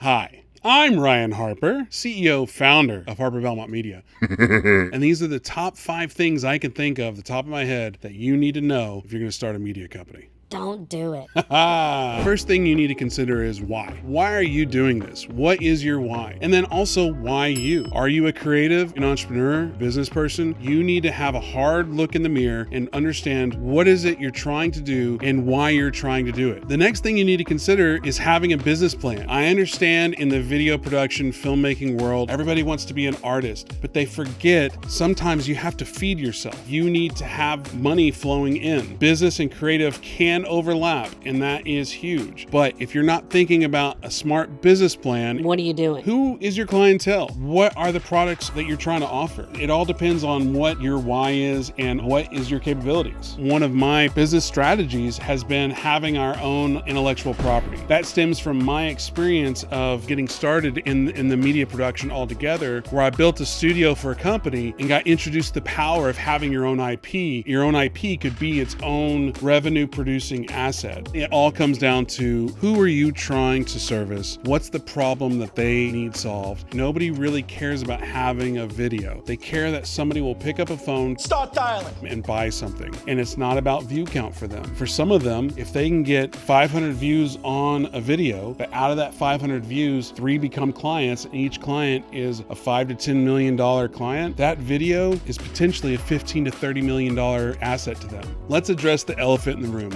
Hi, I'm Ryan Harper, CEO, founder of Harper Belmont Media. And these are the top 5 things I can think of, the top of my head, that you need to know if you're going to start a media company. Don't do it. First thing you need to consider is why. Why are you doing this? What is your why? And then also, why you? Are you a creative, an entrepreneur, business person? You need to have a hard look in the mirror and understand what is it you're trying to do and why you're trying to do it. The next thing you need to consider is having a business plan. I understand in the video production, filmmaking world, everybody wants to be an artist, but they forget sometimes you have to feed yourself. You need to have money flowing in. Business and creative can overlap, and that is huge. But if you're not thinking about a smart business plan, What are you doing? who is your clientele? What are the products that you're trying to offer? It all depends on what your why is and what is your capabilities. One of my business strategies has been having our own intellectual property. That stems from my experience of getting started in the media production altogether, where I built a studio for a company and got introduced to the power of having your own IP. Your own IP could be its own revenue producing asset. It all comes down to who are you trying to service? What's the problem that they need solved? Nobody really cares about having a video. They care that somebody will pick up a phone, start dialing, and buy something. And it's not about view count for them. For some of them, if they can get 500 views on a video, but out of that 500 views, 3 become clients, and each client is a $5 to $10 million client, that video is potentially a $15 to $30 million asset to them. Let's address the elephant in the room.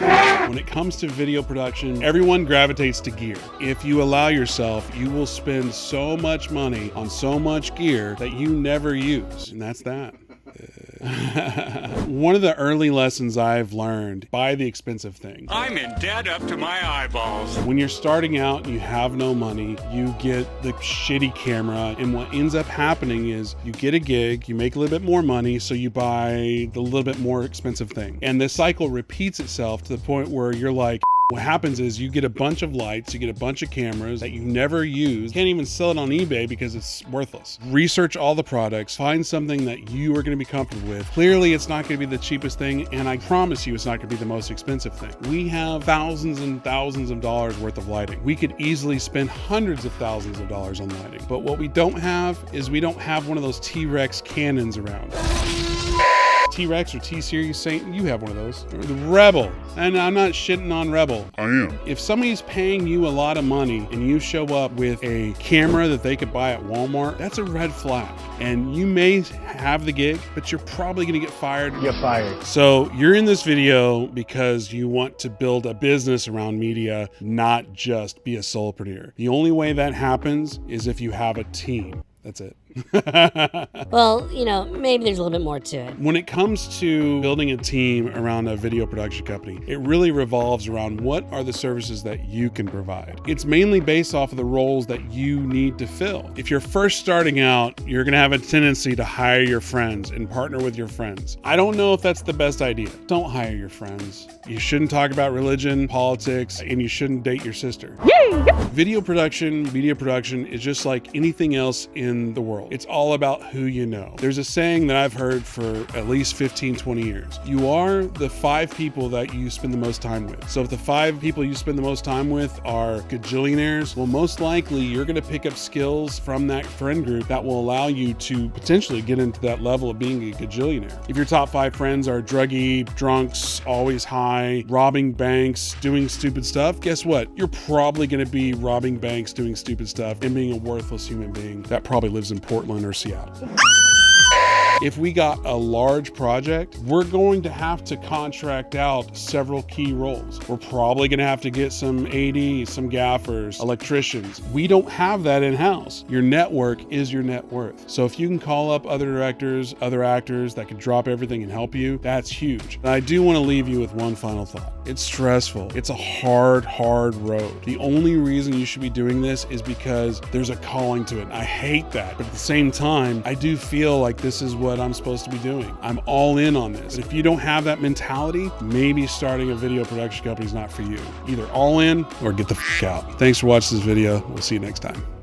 When it comes to video production, everyone gravitates to gear. If you allow yourself, you will spend so much money on so much gear that you never use, and that's that. One of the early lessons I've learned: buy the expensive thing. I'm in debt up to my eyeballs. When you're starting out and you have no money, you get the shitty camera, and what ends up happening is you get a gig, you make a little bit more money, so you buy the little bit more expensive thing. And this cycle repeats itself to the point where you're like, what happens is you get a bunch of lights, you get a bunch of cameras that you never use. You can't even sell it on eBay because it's worthless. Research all the products, find something that you are going to be comfortable with. Clearly, it's not going to be the cheapest thing, and I promise you it's not going to be the most expensive thing. We have thousands and thousands of dollars worth of lighting. We could easily spend hundreds of thousands of dollars on lighting. But what we don't have is we don't have one of those T-Rex cannons around. T-Rex or T-Series, Saint, you have one of those. The Rebel, and I'm not shitting on Rebel. I am. If somebody's paying you a lot of money and you show up with a camera that they could buy at Walmart, that's a red flag. And you may have the gig, but you're probably gonna get fired. you're fired. So you're in this video because you want to build a business around media, not just be a solopreneur. The only way that happens is if you have a team. That's it. Well, maybe there's a little bit more to it. When it comes to building a team around a video production company, it really revolves around what are the services that you can provide. It's mainly based off of the roles that you need to fill. If you're first starting out, you're going to have a tendency to hire your friends and partner with your friends. I don't know if that's the best idea. Don't hire your friends. You shouldn't talk about religion, politics, and you shouldn't date your sister. Video production, media production is just like anything else in the world. It's all about who you know. There's a saying that I've heard for at least 15, 20 years. You are the 5 people that you spend the most time with. So if the 5 people you spend the most time with are gajillionaires, well, most likely you're going to pick up skills from that friend group that will allow you to potentially get into that level of being a gajillionaire. If your top 5 friends are druggy, drunks, always high, robbing banks, doing stupid stuff, guess what? You're probably going to be robbing banks, doing stupid stuff, and being a worthless human being that probably lives in Portland or Seattle. If we got a large project, we're going to have to contract out several key roles. We're probably going to have to get some ADs, some gaffers, electricians. We don't have that in-house. Your network is your net worth. So if you can call up other directors, other actors that can drop everything and help you, that's huge. And I do want to leave you with one final thought. It's stressful. It's a hard road. The only reason you should be doing this is because there's a calling to it. I hate that. But at the same time, I do feel like this is what I'm supposed to be doing. I'm all in on this. If you don't have that mentality, maybe starting a video production company is not for you. Either all in or get the fuck out. Thanks for watching this video. We'll see you next time.